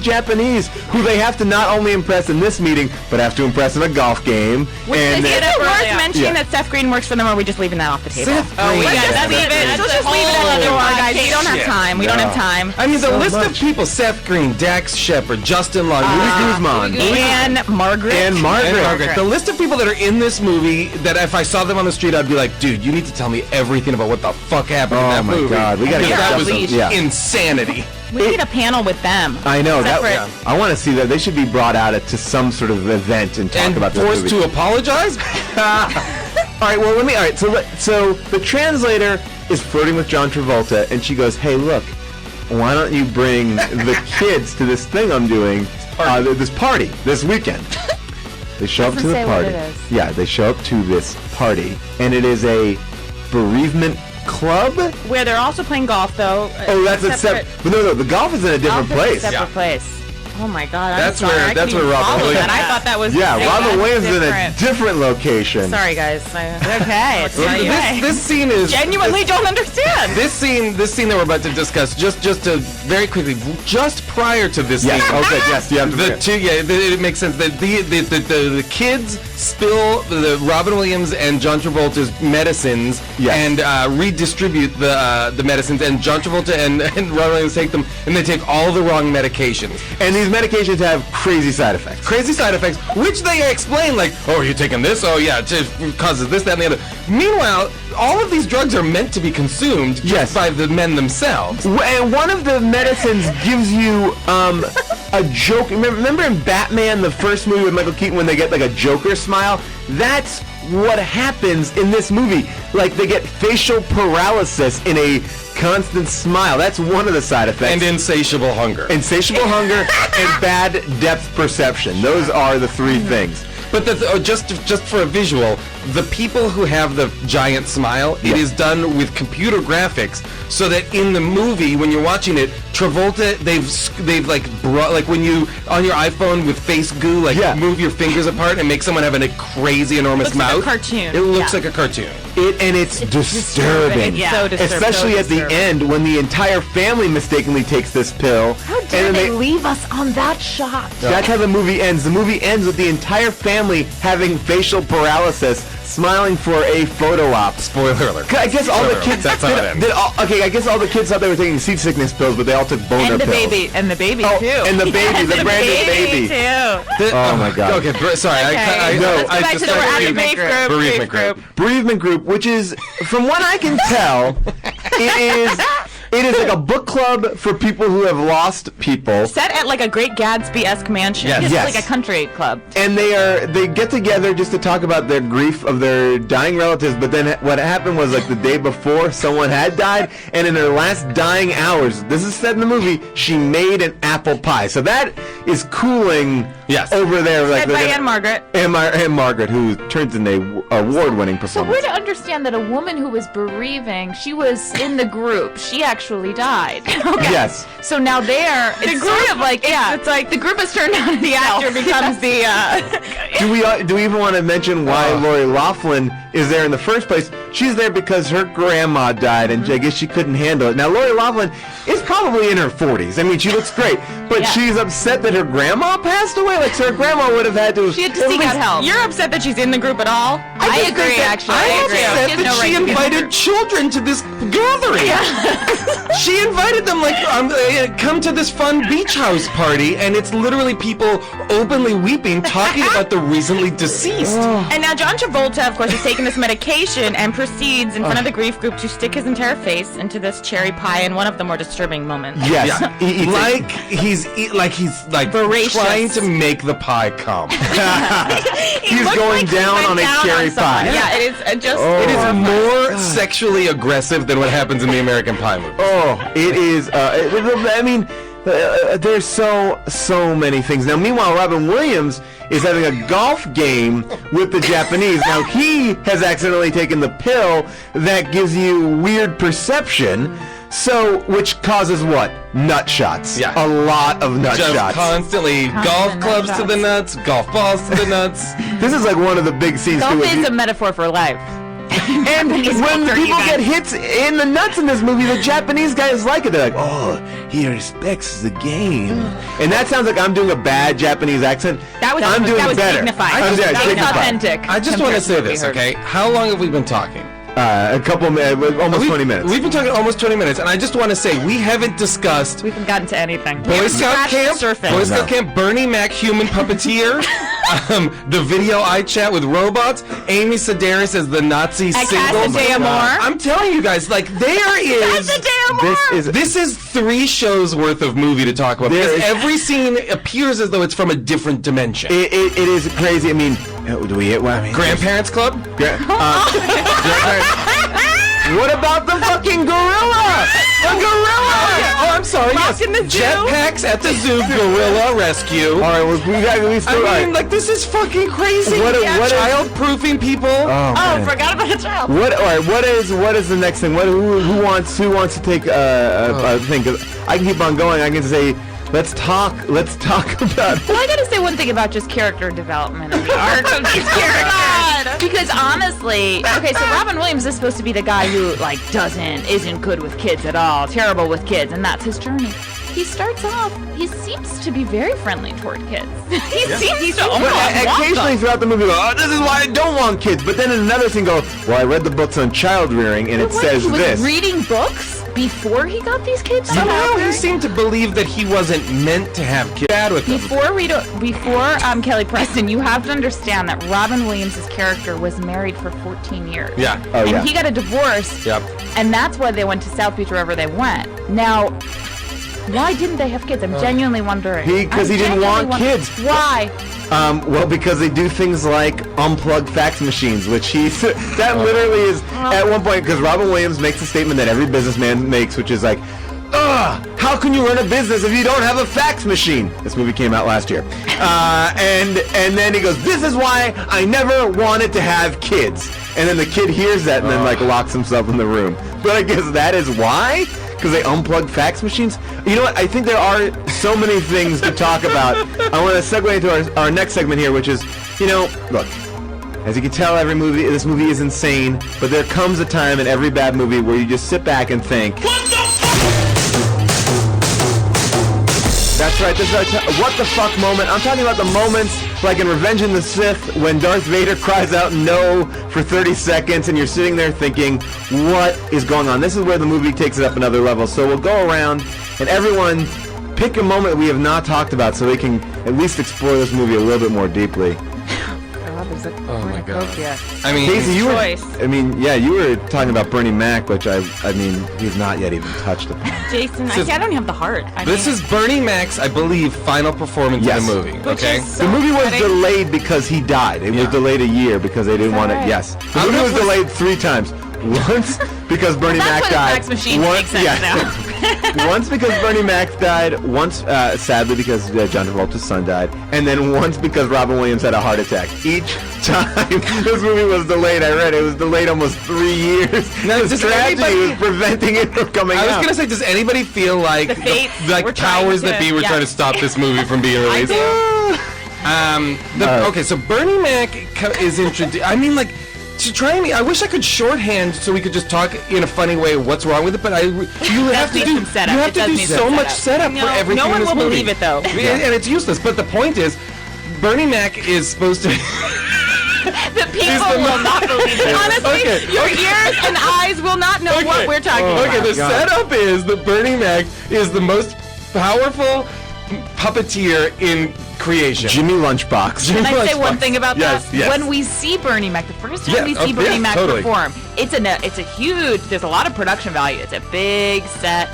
Japanese who they have to not only impress in this meeting, but have to impress in a golf game. Is it worth mentioning that Seth Green works for them, or are we just leaving that off the table? Seth Green. Let's just leave it. Let's just leave it at the door, guys. We don't have time. We don't have time. I mean, the list of people: Seth Green, Dax Shepard, Justin Long, Louis Guzman, and Margaret. The list of people that are in this movie that if I saw them on the street, I'd be like, dude, you need to tell me everything about what the fuck happened in that movie. Oh my God, we gotta get that was yeah. insanity. We need a panel with them. I know that. I want to see that. They should be brought out to some sort of event and talk about this movie. And forced to apologize. All right. Well, All right. So the translator is flirting with John Travolta, and she goes, "Hey, look, why don't you bring the kids to this thing I'm doing, this party this weekend?" They show up to the party. Yeah, they show up to this party, and it is a bereavement club where they're also playing golf, though. Oh, that's a separate. No, the golf is in a different place. Separate place. Oh my God! That's where Robin Williams. I thought that was. Yeah, Robin Williams is in a different location. Sorry, guys. Okay. This scene is genuinely don't understand. This scene that we're about to discuss. Just to very quickly, just prior to this scene. Okay. Yes. Yeah. It makes sense that the kids spill the Robin Williams and John Travolta's medicines and redistribute the medicines, and John Travolta and Robin Williams take them, and they take all the wrong medications. And these medications have crazy side effects. Which they explain like, oh, you're taking this? Oh, yeah, it causes this, that, and the other. Meanwhile, all of these drugs are meant to be consumed just by the men themselves. And one of the medicines gives you a joke. Remember in Batman, the first movie with Michael Keaton, when they get like a Joker smile? That's what happens in this movie. Like, they get facial paralysis in a constant smile. That's one of the side effects. And insatiable hunger. And bad depth perception. Those are the three things. But just for a visual, the people who have the giant smile, it is done with computer graphics, so that in the movie, when you're watching it, Travolta, they've like brought, like when you on your iPhone with face goo, move your fingers apart and make someone have a crazy enormous mouth. Like a cartoon. It looks like a cartoon. It's disturbing. It's so disturbing. Especially at the end when the entire family mistakenly takes this pill. How dare they leave us on that shot? That's how the movie ends. The movie ends with the entire family having facial paralysis, smiling for a photo op. Spoiler alert. I guess all the kids. That's how it ends. I guess all the kids thought they were taking seasickness pills, but they all took boner pills. And the baby too. And the baby, the brand new baby. Too. Oh my God. Okay, sorry. Let's go back to the bereavement group. Which is, from what I can tell, it is like a book club for people who have lost people. Set at like a Great Gatsby-esque mansion. Yes. It's like a country club. And they get together just to talk about their grief of their dying relatives, but then what happened was like the day before someone had died, and in her last dying hours, this is said in the movie, she made an apple pie. So that is cooling over there. Said by Anne Margaret. Anne Margaret, who turns in a award-winning performance. So we're to understand that a woman who was bereaving, she was in the group. She actually died. Okay. Yes. So now it's sort of like, it's like the group is turned on and the actor becomes the... Do we even want to mention why Lori Loughlin is there in the first place? She's there because her grandma died, and I guess she couldn't handle it. Now, Lori Loughlin is probably in her 40s. I mean, she looks great, but she's upset that her grandma passed away. Like, so her grandma would have had to... She had to seek out help. You're upset that she's in the group at all? I agree, actually. I'm upset that she invited children to this gathering. She invited them, like, come to this fun beach house party, and it's literally people openly weeping, talking about the recently deceased. And now John Travolta, of course, is taking this medication and proceeds in front of the grief group to stick his entire face into this cherry pie in one of the more disturbing moments. Yes. He's voracious. Trying to make the pie come. He's going down on a cherry pie. Yeah, it is it is more sexually aggressive than what happens in the American Pie movie. Oh, it is. I mean, there's so many things. Now, meanwhile, Robin Williams is having a golf game with the Japanese. Now, he has accidentally taken the pill that gives you weird perception. So, which causes what? Nut shots. Yeah. A lot of nut Just shots. Constantly golf clubs to the nuts, golf balls to the nuts. This is like one of the big scenes. Golf is a metaphor for life. And when culture people event. get hits in the nuts in this movie, the Japanese guys like it. They're like, oh, he respects the game. And that sounds like I'm doing a bad Japanese accent. That was- I'm doing that was better. dignified. I'm doing That was dignified. authentic. I just want to compared say what we this, heard. okay? How long have we been talking? A couple minutes, almost 20 minutes. We've been talking almost 20 minutes, and I just want to say we haven't discussed We haven't gotten to anything. Boy Scout Scratched the Camp, surface. Boy Scout Camp, Bernie Mac, human puppeteer, the video I chat with robots, Amy Sedaris as the Nazi At single. Casa de Amor. I'm telling you guys, like there is. Casa de Amor. This is 3 shows worth of movie to talk about. There Because is- every scene appears as though it's from a different dimension. It is crazy. I mean, do we hit? Well, I mean, Grandparents Club? what about the fucking gorilla? The gorilla! Oh, I'm sorry. Yes. in the zoo. Jetpacks at the zoo, gorilla rescue. All right, well, we got at least. I mean, like this is fucking crazy. What- Yeah, what is- child-proofing people. Oh, Oh, man. forgot about the child. What? All right. What is the next thing? Who wants to take a thing? 'Cause I can keep on going. I can say, let's talk about. Well, I gotta say one thing about just character development and the arc of these characters. Because honestly, okay, so Robin Williams is supposed to be the guy who like isn't good with kids at all, terrible with kids, and that's his journey. He starts off, he seems to be very friendly toward kids. He seems to almost But want occasionally them. throughout the movie, go, oh, this is why I don't want kids. But then in another scene, go, well, I read the books on child rearing, and it What, says he was this. reading books before he got these kids? Somehow he seemed to believe that he wasn't meant to have kids. Bad with them. Before Kelly Preston, you have to understand that Robin Williams' character was married for 14 years. Yeah. Oh, And yeah. he got a divorce. Yep. And that's why they went to South Beach, wherever they went. Now, why didn't they have kids? I'm genuinely wondering. Because he didn't want kids. Why? Well, because they do things like unplug fax machines, which that literally is at one point, because Robin Williams makes a statement that every businessman makes, which is like, ugh, how can you run a business if you don't have a fax machine? This movie came out last year. And then he goes, this is why I never wanted to have kids. And then the kid hears that and then like locks himself in the room. But I guess that is why? Because they unplug fax machines? You know what? I think there are so many things to talk about. I want to segue into our next segment here, which is, look, as you can tell, this movie is insane, but there comes a time in every bad movie where you just sit back and think, that's right, this is our what the fuck moment. I'm talking about the moments like in Revenge of the Sith when Darth Vader cries out no for 30 seconds and you're sitting there thinking, what is going on? This is where the movie takes it up another level. So we'll go around and everyone pick a moment we have not talked about so we can at least explore this movie a little bit more deeply. Oh my god. I mean, Casey, you were talking about Bernie Mac, which I mean, he's not yet even touched upon. Jason, This is- I don't have the heart. this is Bernie Mac's, I believe, final performance Yes. in the movie. Which Okay. is so The movie was upsetting. delayed because he died. It was Yeah. delayed a year because they didn't want it. right? Yes. The I movie don't was know if delayed 3 times. Once because Bernie That's Mac why the died. fax machine makes sense now. Once because Bernie Mac died. Once, sadly, because John Travolta's son died. And then once because Robin Williams had a heart attack. Each time this movie was delayed, I read it was delayed almost 3 years. Now, This does tragedy anybody- was preventing it from coming I was out. gonna say, does anybody feel like The fates like were trying powers to- that be were yeah. trying to stop this movie from being I released? do. Okay, so Bernie Mac is introduced. I mean, like, to try and I wish I could shorthand so we could just talk in a funny way what's wrong with it, but you have to need do some setup. you have It to does do need so some much setup. setup for No, everything. no one in this will movie. believe it, though. And it's useless. But the point is, Bernie Mac is supposed to. The people will not believe it. Honestly, Okay, your okay. ears and eyes will not know what we're talking about. Okay, the God. setup is that Bernie Mac is the most powerful puppeteer in creation. Jimmy Lunchbox. Can I say Lunchbox. one thing about Yes, that? yes. When we see Bernie Mac, the first time Yeah, we oh, see Bernie yeah, Mac totally. perform, it's a huge. There's a lot of production value. It's a big set.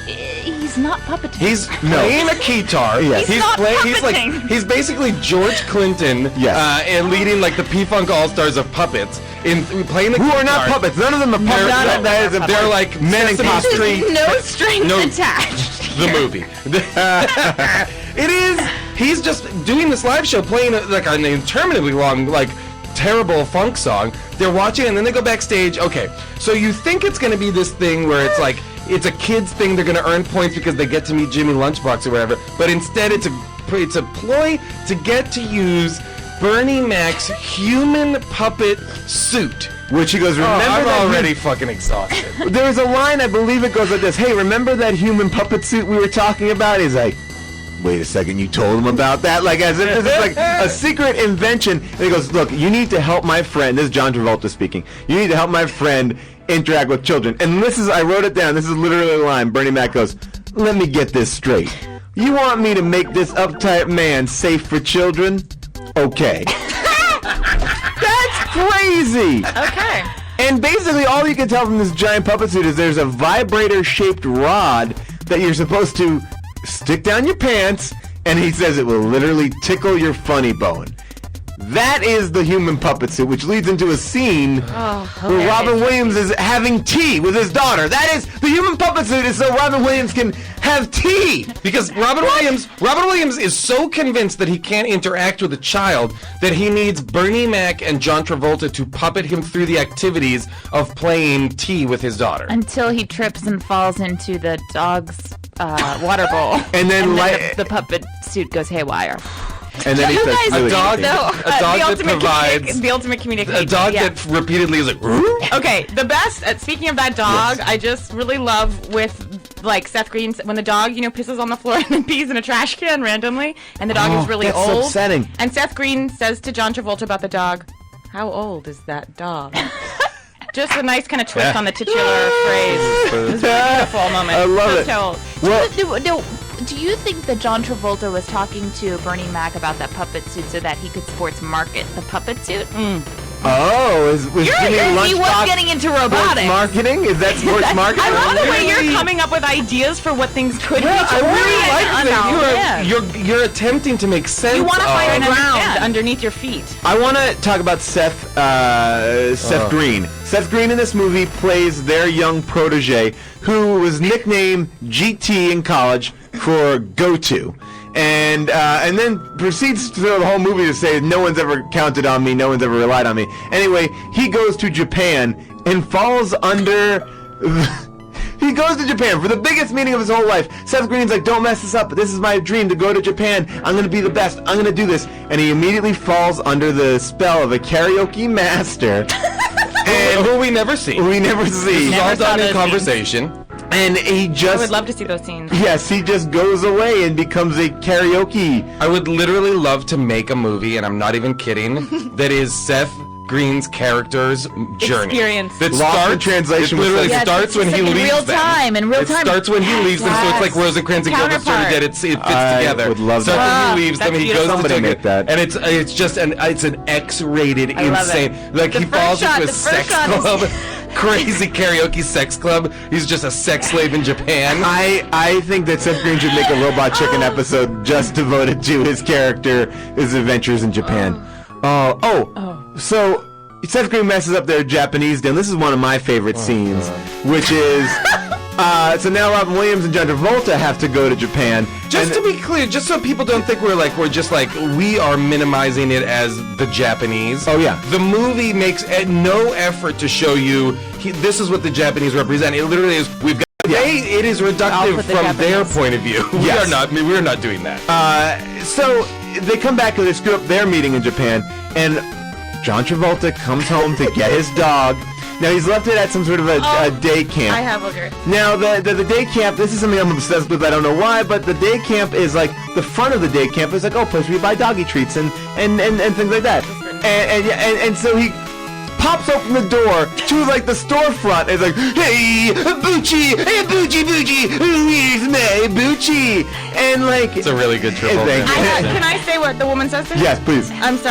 He's not puppeting. He's playing a guitar. Yes. He's not He's like puppeting. he's basically George Clinton. Yes. And leading like the P-Funk All-Stars of puppets in playing the Who guitar. are not puppets. None of them are puppets. They're, That is a they're like men in Sesame costumes. Street. no strings No. attached. The movie. It is. He's just doing this live show, playing like an interminably long, like terrible funk song. They're watching, and then they go backstage. Okay, so you think it's gonna be this thing where it's like it's a kids thing. They're gonna earn points because they get to meet Jimmy Lunchbox or whatever. But instead, it's a ploy to get to use Bernie Mac's human puppet suit. Which he goes, remember I'm that already fucking exhausted. There's a line, I believe it goes like this. Hey, remember that human puppet suit we were talking about? He's like, wait a second, you told him about that? Like, as if this is like a secret invention. And he goes, look, you need to help my friend. This is John Travolta speaking. You need to help my friend interact with children. And this is, I wrote it down. This is literally a line. Bernie Mac goes, let me get this straight. You want me to make this uptight man safe for children? Okay. That's crazy. Okay. And basically all you can tell from this giant puppet suit is there's a vibrator-shaped rod that you're supposed to stick down your pants, and he says it will literally tickle your funny bone. That is the human puppet suit, which leads into a scene where Robin Williams is having tea with his daughter. That is, the human puppet suit is so Robin Williams can have tea. Because Robin Williams is so convinced that he can't interact with a child that he needs Bernie Mac and John Travolta to puppet him through the activities of playing tea with his daughter. Until he trips and falls into the dog's water bowl. And then the puppet suit goes haywire. And then he You starts guys doing dog- things. a dog that provides the ultimate communication. a dog yeah. that repeatedly is like, "Roo?" Okay, the best. Speaking of that dog, Yes. I just really love with like Seth Green when the dog, pisses on the floor and then pees in a trash can randomly, and the dog is really that's so old. upsetting. And Seth Green says to John Travolta about the dog, "How old is that dog?" Just a nice kind of twist on the titular phrase. It was a really beautiful moment. I love So it. told. Well, Do you think that John Travolta was talking to Bernie Mac about that puppet suit so that he could sports market the puppet suit? was Jimmy He was Lunchbox getting into sports robotics. marketing? Is that sports marketing? I love the way Really? you're coming up with ideas for what things could be. I really like Yeah. that you're attempting to make sense. You want to of- find ground understand. underneath your feet. I want to talk about Seth Green. Seth Green in this movie plays their young protege, who was nicknamed GT in college for Go-To. And then proceeds through the whole movie to say, no one's ever counted on me, no one's ever relied on me. Anyway, he goes to Japan and falls under... He goes to Japan for the biggest meeting of his whole life. Seth Green's like, don't mess this up. This is my dream to go to Japan. I'm going to be the best. I'm going to do this. And he immediately falls under the spell of a karaoke master. and who we never see. We never see. It's all Never saw done in those conversation. And he I just... would love to see those scenes. Yes, he just goes away and becomes a karaoke. I would literally love to make a movie, and I'm not even kidding, that is Seth Green's character's journey. Experience. That Lost in starts, translation it with literally Seth. starts when he in leaves real them. time. In real It time. starts when he leaves them, so it's like Yes. Rosencrantz and Guildenstern Counterpart. did. It fits I together. would love so that. when he leaves them, That's he goes beautiful. to Somebody take make that. and it's just it's an X-rated, I love insane. it. Like The he first falls shot- into a the first sex shot is- club. Crazy karaoke sex club. He's just a sex slave in Japan. I think that Seth Green should make a Robot Chicken episode just devoted to his character, his adventures in Japan. So Seth Green messes up their Japanese deal. This is one of my favorite scenes, which is so now Robin Williams and John Travolta have to go to Japan. Just to be clear, just so people don't think we're just like we are minimizing it as the Japanese. Oh, yeah. The movie makes no effort to show you this is what the Japanese represent. It literally is. We've got. It is reductive put the from their Japanese. point of view. Yes. We are not doing that. So they come back and they screw up their meeting in Japan, and John Travolta comes home to get his dog. Now he's left it at some sort of a day camp. I have okay. Now the day camp, this is something I'm obsessed with. I don't know why, but the day camp is like the front of the day camp is like place where you buy doggy treats and things like that. And so he pops open the door to like the storefront. And it's like, hey Bucci, where's my Bucci? And like It's a really good Travolta. Thank you. Can I say what the woman says to him? Yes, please. I'm sorry.